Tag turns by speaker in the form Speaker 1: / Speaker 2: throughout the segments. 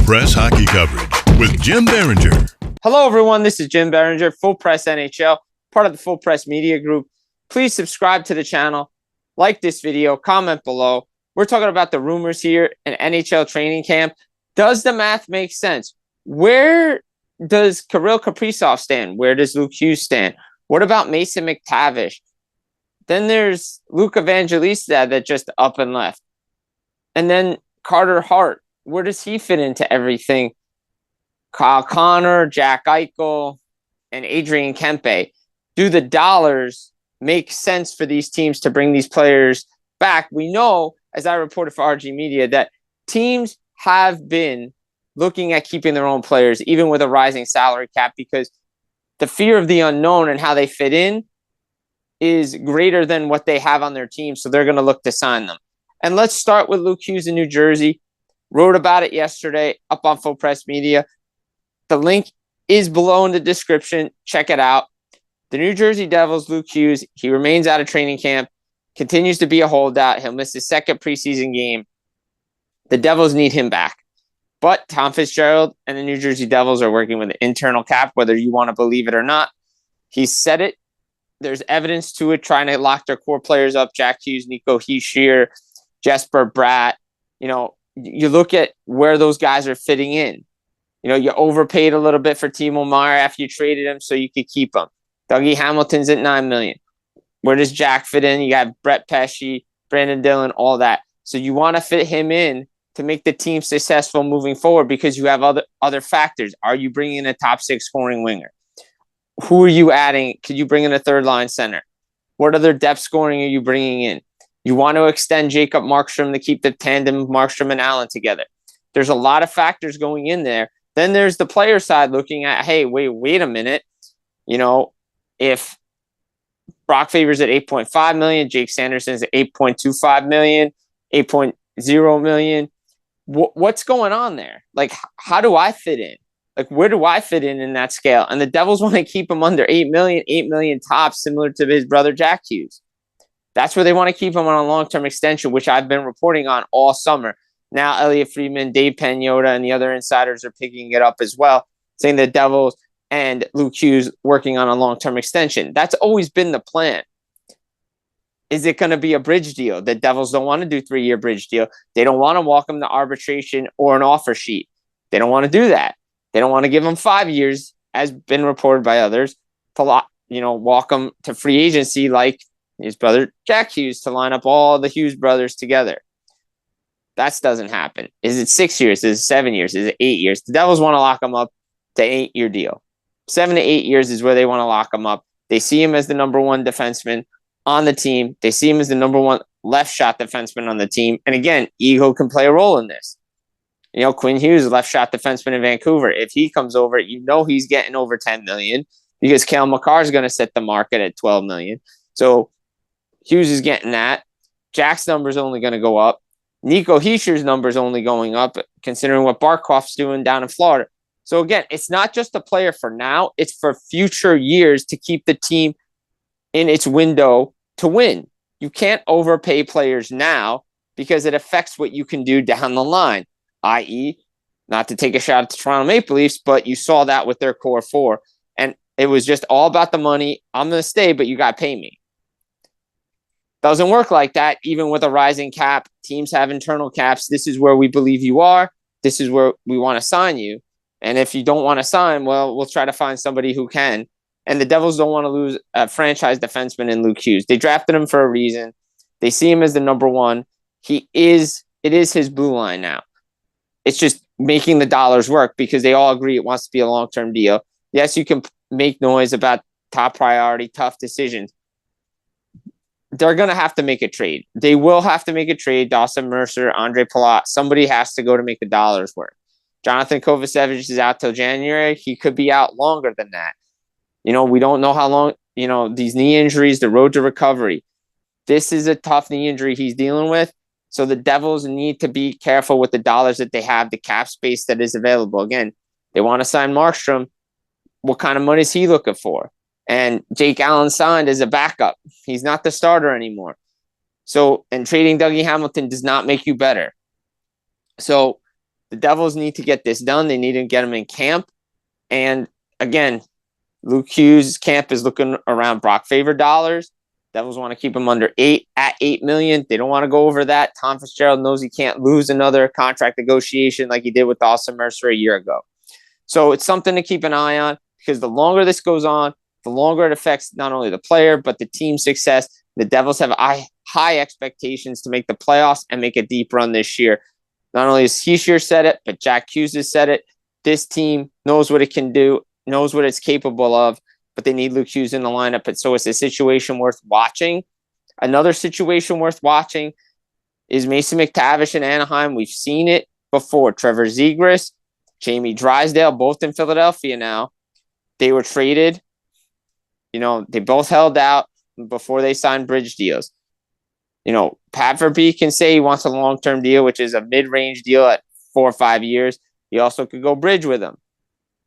Speaker 1: Press hockey coverage with Jim Biringer.
Speaker 2: Hello, everyone. This is Jim Biringer, Full Press NHL, part of the Full Press Media Group. Please subscribe to the channel, like this video, comment below. We're talking about the rumors here in NHL training camp. Does the math make sense? Where does Kirill Kaprizov stand? Where does Luke Hughes stand? What about Mason McTavish? Then there's Luke Evangelista that just up and left. And then Carter Hart. Where does he fit into everything? Kyle Connor, Jack Eichel, and Adrian Kempe. Do the dollars make sense for these teams to bring these players back? We know, as I reported for RG Media, that teams have been looking at keeping their own players, even with a rising salary cap, because the fear of the unknown and how they fit in is greater than what they have on their team, so they're going to look to sign them. And let's start with Luke Hughes in New Jersey. Wrote about it yesterday up on Full Press Media. The link is below in the description. Check it out. The New Jersey Devils, Luke Hughes, he remains out of training camp, continues to be a holdout. He'll miss his second preseason game. The Devils need him back. But Tom Fitzgerald and the New Jersey Devils are working with an internal cap, whether you want to believe it or not. He said it. There's evidence to it, trying to lock their core players up. Jack Hughes, Nico Hischier, Jesper Bratt. You look at where those guys are fitting in. You overpaid a little bit for Timo Meier after you traded him so you could keep him. Dougie Hamilton's at $9 million. Where does Jack fit in? You got Brett Pesce, Brandon Dillon, all that. So you want to fit him in to make the team successful moving forward because you have other factors. Are you bringing in a top six scoring winger? Who are you adding? Could you bring in a third line center? What other depth scoring are you bringing in? You want to extend Jacob Markstrom to keep the tandem of Markstrom and Allen together. There's a lot of factors going in there. Then there's the player side looking at, hey, wait a minute. If Brock Faber's at $8.5 million, Jake Sanderson's at $8.25 million, $8.0 million, what's going on there? Like, how do I fit in? Like, where do I fit in that scale? And the Devils want to keep him under $8 million tops, similar to his brother Jack Hughes. That's where they want to keep him on a long-term extension, which I've been reporting on all summer. Now, Elliot Friedman, Dave Pagnotta, and the other insiders are picking it up as well, saying the Devils and Luke Hughes working on a long-term extension. That's always been the plan. Is it going to be a bridge deal? The Devils don't want to do 3-year bridge deal. They don't want to walk him to arbitration or an offer sheet. They don't want to do that. They don't want to give him 5 years, as been reported by others, to walk him to free agency like his brother Jack Hughes, to line up all the Hughes brothers together. That doesn't happen. Is it 6 years? Is it 7 years? Is it 8 years? The Devils want to lock him up to an 8-year deal. 7 to 8 years is where they want to lock him up. They see him as the number one defenseman on the team. They see him as the number one left shot defenseman on the team. And again, ego can play a role in this. Quinn Hughes, left shot defenseman in Vancouver. If he comes over, he's getting over $10 million because Cale Makar is going to set the market at $12 million. So Hughes is getting that. Jack's number is only going to go up. Nico Hischier's number is only going up, considering what Barkov's doing down in Florida. So again, it's not just a player for now. It's for future years to keep the team in its window to win. You can't overpay players now because it affects what you can do down the line, i.e., not to take a shot at the Toronto Maple Leafs, but you saw that with their core four. And it was just all about the money. I'm going to stay, but you got to pay me. Doesn't work like that, even with a rising cap. Teams have internal caps. This is where we believe you are. This is where we want to sign you. And if you don't want to sign, well, we'll try to find somebody who can. And the Devils don't want to lose a franchise defenseman in Luke Hughes. They drafted him for a reason. They see him as the number one. It is his blue line now. It's just making the dollars work because they all agree it wants to be a long-term deal. Yes, you can make noise about top priority, tough decisions. They're going to have to make a trade. They will have to make a trade. Dawson Mercer, Andre Palat, somebody has to go to make the dollars work. Jonathan Kovacevic is out till January. He could be out longer than that. We don't know how long, these knee injuries, the road to recovery. This is a tough knee injury he's dealing with. So the Devils need to be careful with the dollars that they have, the cap space that is available. Again, they want to sign Markstrom. What kind of money is he looking for? And Jake Allen signed as a backup. He's not the starter anymore. So, and trading Dougie Hamilton does not make you better. So The Devils need to get this done. They need to get him in camp. And again, Luke Hughes' camp is looking around Brock Faber dollars. Devils want to keep him under $8 million. They don't want to go over that. Tom Fitzgerald knows he can't lose another contract negotiation like he did with Austin Mercer a year ago. So it's something to keep an eye on, because the longer this goes on, the longer it affects not only the player, but the team's success. The Devils have high expectations to make the playoffs and make a deep run this year. Not only has Heischer said it, but Jack Hughes has said it. This team knows what it can do, knows what it's capable of, but they need Luke Hughes in the lineup. And so it's a situation worth watching. Another situation worth watching is Mason McTavish in Anaheim. We've seen it before. Trevor Zegras, Jamie Drysdale, both in Philadelphia now. They were traded. They both held out before they signed bridge deals. Pat Verbeek can say he wants a long-term deal, which is a mid-range deal at 4 or 5 years. He also could go bridge with him.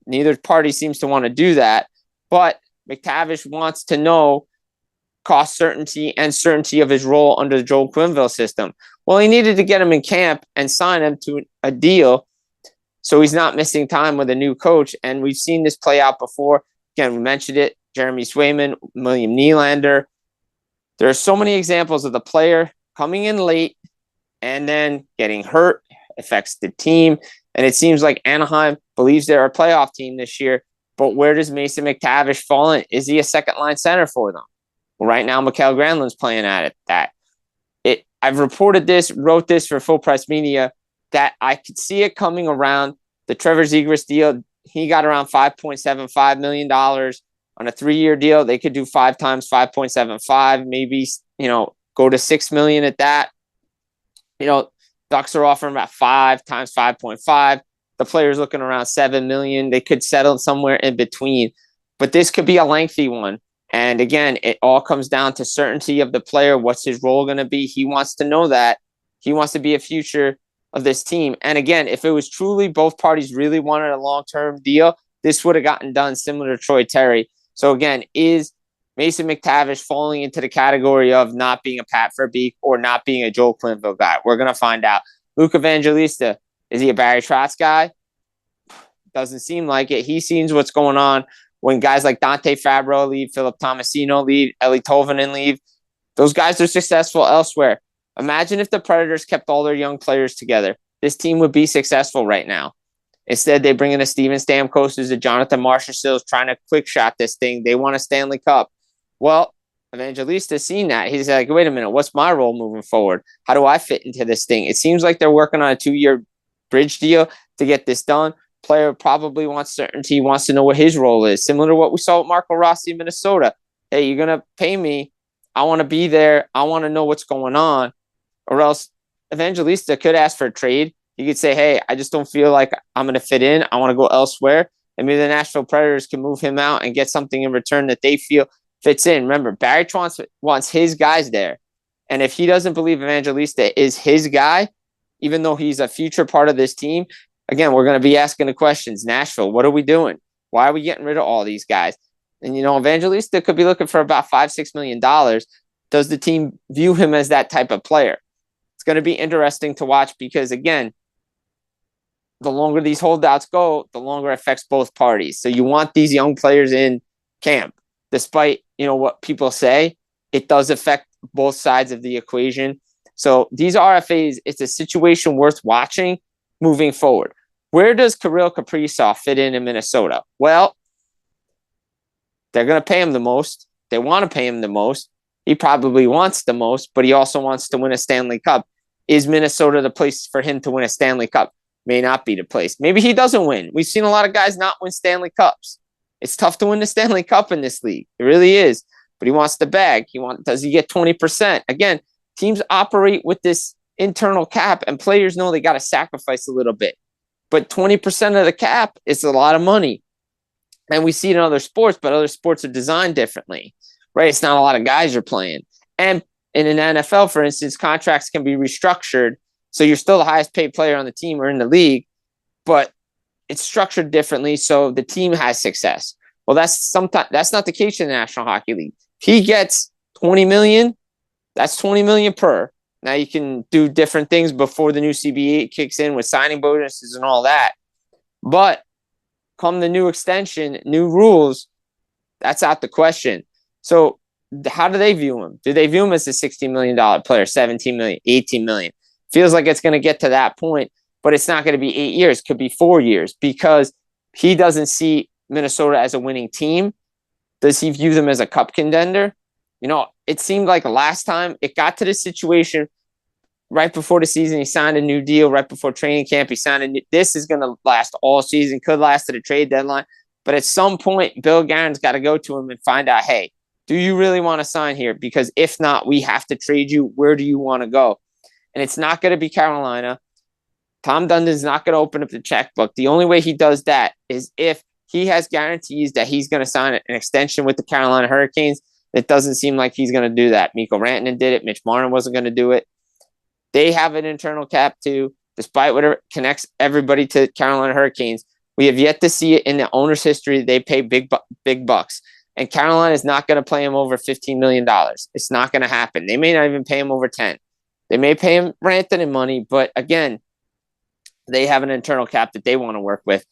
Speaker 2: Neither party seems to want to do that, but McTavish wants to know cost certainty and certainty of his role under the Joel Quenneville system. Well, he needed to get him in camp and sign him to a deal so he's not missing time with a new coach, and we've seen this play out before. Again, we mentioned it, Jeremy Swayman, William Nylander. There are so many examples of the player coming in late and then getting hurt, affects the team. And it seems like Anaheim believes they're a playoff team this year. But where does Mason McTavish fall in? Is he a second-line center for them? Well, right now, Mikael Granlund's playing at it. I've wrote this for Full Press Media, that I could see it coming around. The Trevor Zegras deal, he got around $5.75 million on a 3-year deal. They could do 5 times 5.75, maybe, go to $6 million at that. Ducks are offering about 5 times 5.5. The player's looking around $7 million. They could settle somewhere in between, but this could be a lengthy one. And again, it all comes down to certainty of the player. What's his role going to be? He wants to know that. He wants to be a future of this team. And again, if it was truly both parties really wanted a long-term deal, this would have gotten done similar to Troy Terry. So again, is Mason McTavish falling into the category of not being a Pat Verbeek or not being a Joel Quenneville guy? We're going to find out. Luke Evangelista, is he a Barry Trotz guy? Doesn't seem like it. He sees what's going on when guys like Dante Fabro leave, Philip Tomasino leave, Eli Tolvanen leave. Those guys are successful elsewhere. Imagine if the Predators kept all their young players together. This team would be successful right now. Instead, they bring in a Steven Stamkos, who's a Jonathan Marchessault trying to quick shot this thing. They want a Stanley Cup. Well, Evangelista's seen that. He's like, wait a minute, what's my role moving forward? How do I fit into this thing? It seems like they're working on a 2-year bridge deal to get this done. Player probably wants certainty, wants to know what his role is. Similar to what we saw with Marco Rossi in Minnesota. Hey, you're going to pay me. I want to be there. I want to know what's going on. Or else Evangelista could ask for a trade. You could say, hey, I just don't feel like I'm going to fit in. I want to go elsewhere. And maybe the Nashville Predators can move him out and get something in return that they feel fits in. Remember, Barry Trotz wants his guys there. And if he doesn't believe Evangelista is his guy, even though he's a future part of this team, again, we're going to be asking the questions. Nashville, what are we doing? Why are we getting rid of all these guys? And, Evangelista could be looking for about $5-6 million. Does the team view him as that type of player? It's going to be interesting to watch because, again, the longer these holdouts go, the longer it affects both parties. So you want these young players in camp. Despite, what people say, it does affect both sides of the equation. So these RFAs, it's a situation worth watching moving forward. Where does Kirill Kaprizov fit in Minnesota? Well, they're going to pay him the most. They want to pay him the most. He probably wants the most, but he also wants to win a Stanley Cup. Is Minnesota the place for him to win a Stanley Cup? May not be the place. Maybe he doesn't win. We've seen a lot of guys not win Stanley Cups. It's tough to win the Stanley Cup in this league. It really is. But he wants the bag. Does he get 20%? Again, teams operate with this internal cap, and players know they got to sacrifice a little bit. But 20% of the cap is a lot of money. And we see it in other sports, but other sports are designed differently, right? It's not a lot of guys you're playing. And in an NFL, for instance, contracts can be restructured. So you're still the highest paid player on the team or in the league, but it's structured differently so the team has success. Well, that's not the case in the National Hockey League. If he gets $20 million, that's $20 million per. Now you can do different things before the new CBA kicks in with signing bonuses and all that. But come the new extension, new rules, that's out the question. So how do they view him? Do they view him as a $60 million player, $17 million, $18 million? Feels like it's going to get to that point, but it's not going to be 8 years. It could be 4 years because he doesn't see Minnesota as a winning team. Does he view them as a cup contender? It seemed like last time it got to this situation right before the season. He signed a new deal right before training camp. He signed a new. This is going to last all season. Could last to the trade deadline. But at some point, Bill Guerin's got to go to him and find out, hey, do you really want to sign here? Because if not, we have to trade you. Where do you want to go? And it's not going to be Carolina. Tom Dundon's not going to open up the checkbook. The only way he does that is if he has guarantees that he's going to sign an extension with the Carolina Hurricanes. It doesn't seem like he's going to do that. Mikko Rantanen did it. Mitch Marner wasn't going to do it. They have an internal cap too, despite whatever connects everybody to Carolina Hurricanes. We have yet to see it in the owner's history. They pay big bucks. And Carolina is not going to pay him over $15 million. It's not going to happen. They may not even pay him over 10. They may pay him Rantanen money, but again, they have an internal cap that they want to work with.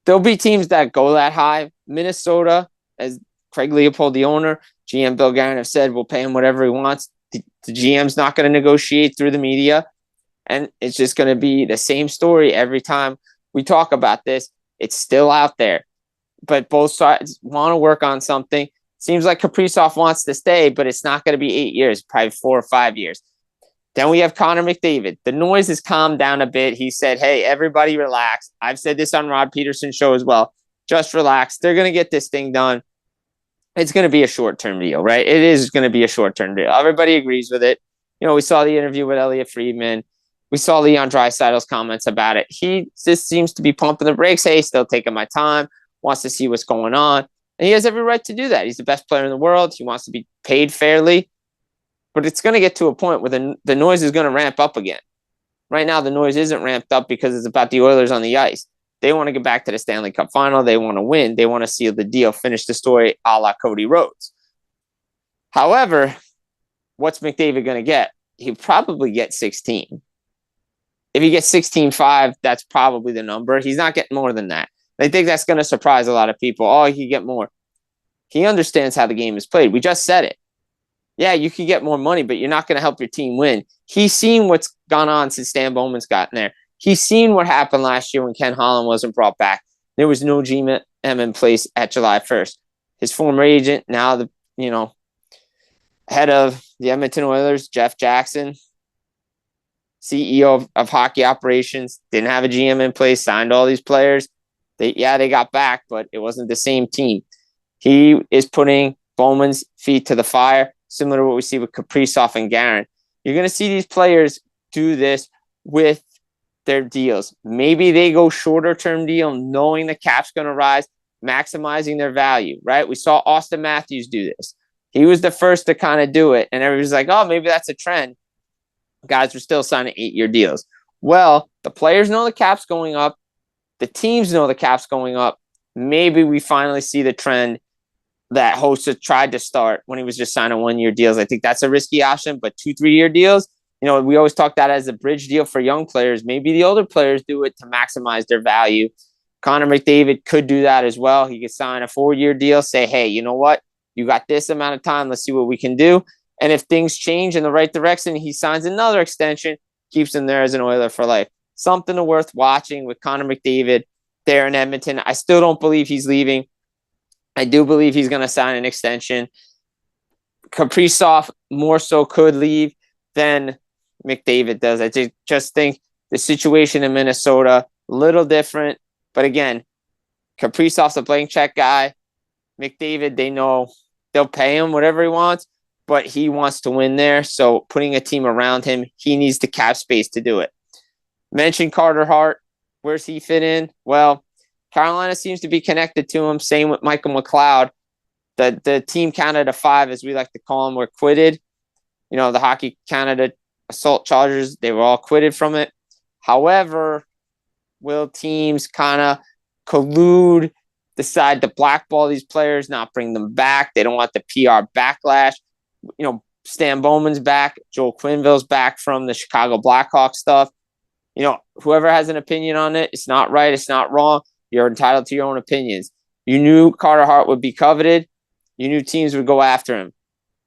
Speaker 2: There'll be teams that go that high. Minnesota, as Craig Leopold, the owner, GM Bill Guerin have said, we'll pay him whatever he wants. The GM's not going to negotiate through the media. And it's just going to be the same story every time we talk about this. It's still out there. But both sides want to work on something. Seems like Kaprizov wants to stay, but it's not going to be 8 years, probably 4 or 5 years. Then we have Connor McDavid. The noise has calmed down a bit. He said, hey, everybody relax. I've said this on Rod Peterson's show as well. Just relax. They're going to get this thing done. It's going to be a short-term deal, right? It is going to be a short-term deal. Everybody agrees with it. We saw the interview with Elliot Friedman. We saw Leon Draisaitl's comments about it. He just seems to be pumping the brakes. Hey, still taking my time. Wants to see what's going on. And he has every right to do that. He's the best player in the world. He wants to be paid fairly. But it's going to get to a point where the noise is going to ramp up again. Right now, the noise isn't ramped up because it's about the Oilers on the ice. They want to get back to the Stanley Cup final. They want to win. They want to seal the deal, finish the story a la Cody Rhodes. However, what's McDavid going to get? He'll probably get 16. If he gets 16.5, that's probably the number. He's not getting more than that. I think that's going to surprise a lot of people. Oh, he can get more. He understands how the game is played. We just said it. Yeah, you can get more money, but you're not going to help your team win. He's seen what's gone on since Stan Bowman's gotten there. He's seen what happened last year when Ken Holland wasn't brought back. There was no GM in place at July 1st. His former agent, now the head of the Edmonton Oilers, Jeff Jackson, CEO of hockey operations, didn't have a GM in place, signed all these players. They got back, but it wasn't the same team. He is putting Bowman's feet to the fire, similar to what we see with Kaprizov and Guerin. You're going to see these players do this with their deals. Maybe they go shorter term deal, knowing the cap's going to rise, maximizing their value, right? We saw Austin Matthews do this. He was the first to kind of do it, and everybody's like, oh, maybe that's a trend. Guys are still signing 8-year deals. Well, the players know the cap's going up. The teams know the cap's going up. Maybe we finally see the trend that Hossa tried to start when he was just signing 1-year deals. I think that's a risky option, but 2-3-year deals, we always talk that as a bridge deal for young players. Maybe the older players do it to maximize their value. Connor McDavid could do that as well. He could sign a 4-year deal, say, hey, you know what? You got this amount of time. Let's see what we can do. And if things change in the right direction, he signs another extension, keeps him there as an Oiler for life. Something worth watching with Connor McDavid there in Edmonton. I still don't believe he's leaving. I do believe he's going to sign an extension. Kaprizov more so could leave than McDavid does. I just think the situation in Minnesota, a little different. But again, Kaprizov's a blank check guy. McDavid, they know they'll pay him whatever he wants, but he wants to win there. So putting a team around him, he needs the cap space to do it. Mentioned Carter Hart. Where's he fit in? Well, Carolina seems to be connected to him. Same with Michael McLeod. The Team Canada 5, as we like to call them, were quitted. The Hockey Canada assault charges, they were all quitted from it. However, will teams kind of collude, decide to blackball these players, not bring them back? They don't want the PR backlash. Stan Bowman's back. Joel Quenneville's back from the Chicago Blackhawks stuff. Whoever has an opinion on it, it's not right. It's not wrong. You're entitled to your own opinions. You knew Carter Hart would be coveted. You knew teams would go after him.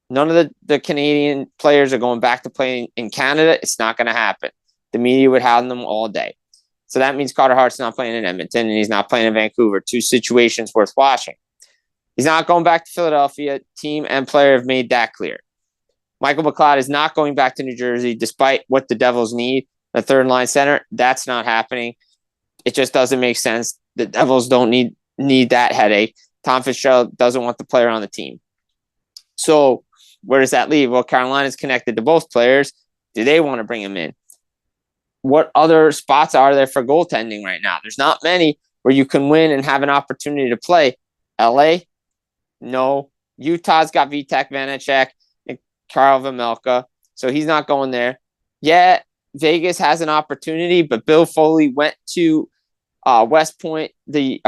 Speaker 2: None of the Canadian players are going back to playing in Canada. It's not going to happen. The media would hound them all day. So that means Carter Hart's not playing in Edmonton and he's not playing in Vancouver. Two situations worth watching. He's not going back to Philadelphia. Team and player have made that clear. Michael McLeod is not going back to New Jersey despite what the Devils need. The third line center, that's not happening. It just doesn't make sense. The Devils don't need that headache. Tom Fitzgerald doesn't want the player on the team. So where does that leave? Well, Carolina's connected to both players. Do they want to bring him in? What other spots are there for goaltending right now? There's not many where you can win and have an opportunity to play. LA? No. Utah's got Vitek Vanacek and Karl Vejmelka, so he's not going there. Yeah, Vegas has an opportunity, but Bill Foley went to West Point, the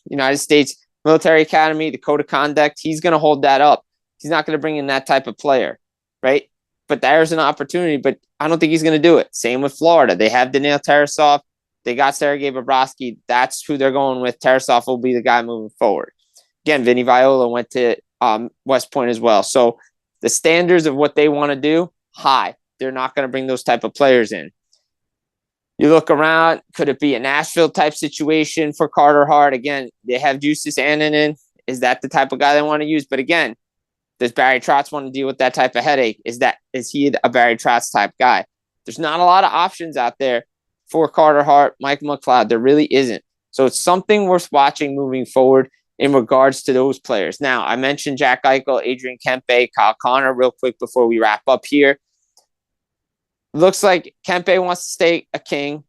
Speaker 2: United States Military Academy, the Code of Conduct. He's going to hold that up. He's not going to bring in that type of player, right? But there's an opportunity, but I don't think he's going to do it. Same with Florida. They have Daniil Tarasov. They got Sergei Bobrovsky. That's who they're going with. Tarasov will be the guy moving forward. Again, Vinny Viola went to West Point as well. So the standards of what they want to do, high. They're not going to bring those type of players in. You look around, could it be a Nashville type situation for Carter Hart? Again, they have Justus Annunen. Is that the type of guy they want to use? But again, does Barry Trotz want to deal with that type of headache? Is he a Barry Trotz type guy? There's not a lot of options out there for Carter Hart, Mike McLeod. There really isn't. So it's something worth watching moving forward in regards to those players. Now, I mentioned Jack Eichel, Adrian Kempe, Kyle Connor real quick before we wrap up here. Looks like Kempe wants to stay a King.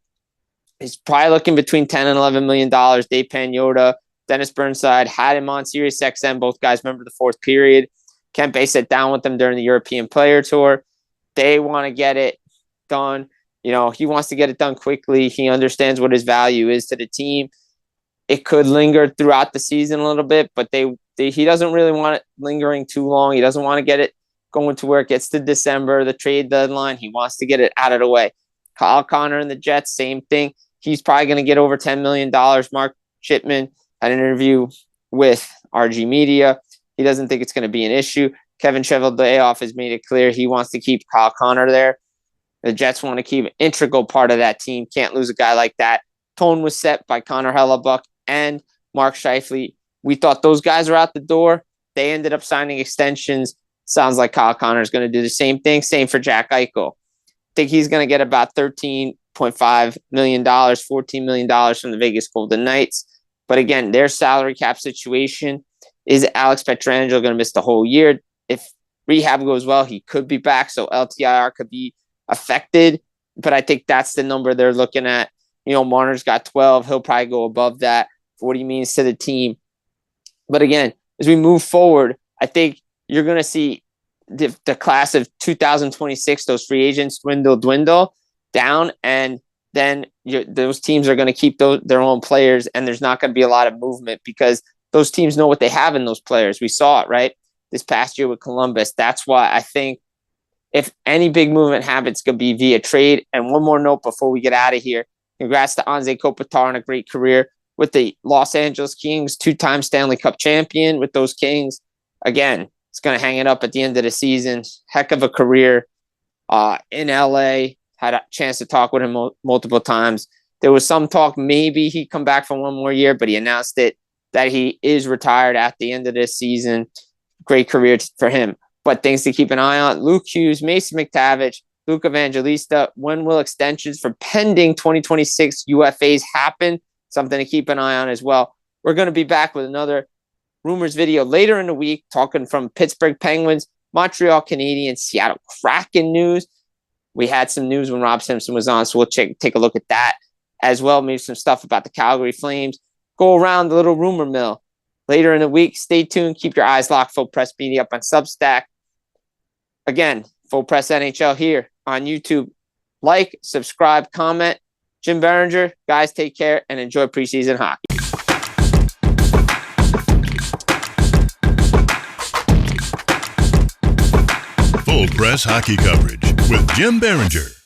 Speaker 2: He's probably looking between $10 and $11 million. Dave Pagnotta, Dennis Burnside had him on Sirius XM. Both guys remember the fourth period. Kempe sat down with them during the European Player Tour. They want to get it done. He wants to get it done quickly. He understands what his value is to the team. It could linger throughout the season a little bit, but he doesn't really want it lingering too long. He doesn't want to get it going to where it gets to December, the trade deadline. He wants to get it out of the way. Kyle Connor and the Jets, same thing. He's probably going to get over $10 million. Mark Chipman had an interview with RG Media. He doesn't think it's going to be an issue. Kevin Cheveldayoff has made it clear he wants to keep Kyle Connor there. The Jets want to keep an integral part of that team. Can't lose a guy like that. Tone was set by Connor Hellebuck and Mark Scheifele. We thought those guys were out the door. They ended up signing extensions. Sounds like Kyle Connor is going to do the same thing. Same for Jack Eichel. I think he's going to get about $13.5 million, $14 million from the Vegas Golden Knights. But again, their salary cap situation is Alex Pietrangelo going to miss the whole year. If rehab goes well, he could be back. So LTIR could be affected. But I think that's the number they're looking at. Marner's got 12. He'll probably go above that for what he means to the team. But again, as we move forward, I think you're going to see the class of 2026, those free agents dwindle down, and then those teams are going to keep their own players, and there's not going to be a lot of movement because those teams know what they have in those players. We saw it, right? This past year with Columbus. That's why I think if any big movement happens, it's going to be via trade. And one more note before we get out of here. Congrats to Anze Kopitar on a great career with the Los Angeles Kings, 2-time Stanley Cup champion with those Kings. Again, it's going to hang it up at the end of the season. Heck of a career in LA. Had a chance to talk with him multiple times. There was some talk maybe he'd come back for one more year, but he announced it that he is retired at the end of this season. Great career for him. But things to keep an eye on. Luke Hughes, Mason McTavish, Luke Evangelista. When will extensions for pending 2026 UFAs happen? Something to keep an eye on as well. We're going to be back with another Rumors video later in the week, talking from Pittsburgh Penguins, Montreal Canadiens, Seattle Kraken news. We had some news when Rob Simpson was on, so we'll take a look at that as well. Maybe some stuff about the Calgary Flames. Go around the little rumor mill later in the week. Stay tuned. Keep your eyes locked. Full Press Media up on Substack. Again, Full Press NHL here on YouTube. Like, subscribe, comment. Jim Biringer, guys, take care and enjoy preseason hockey.
Speaker 1: Full press hockey coverage with Jim Biringer.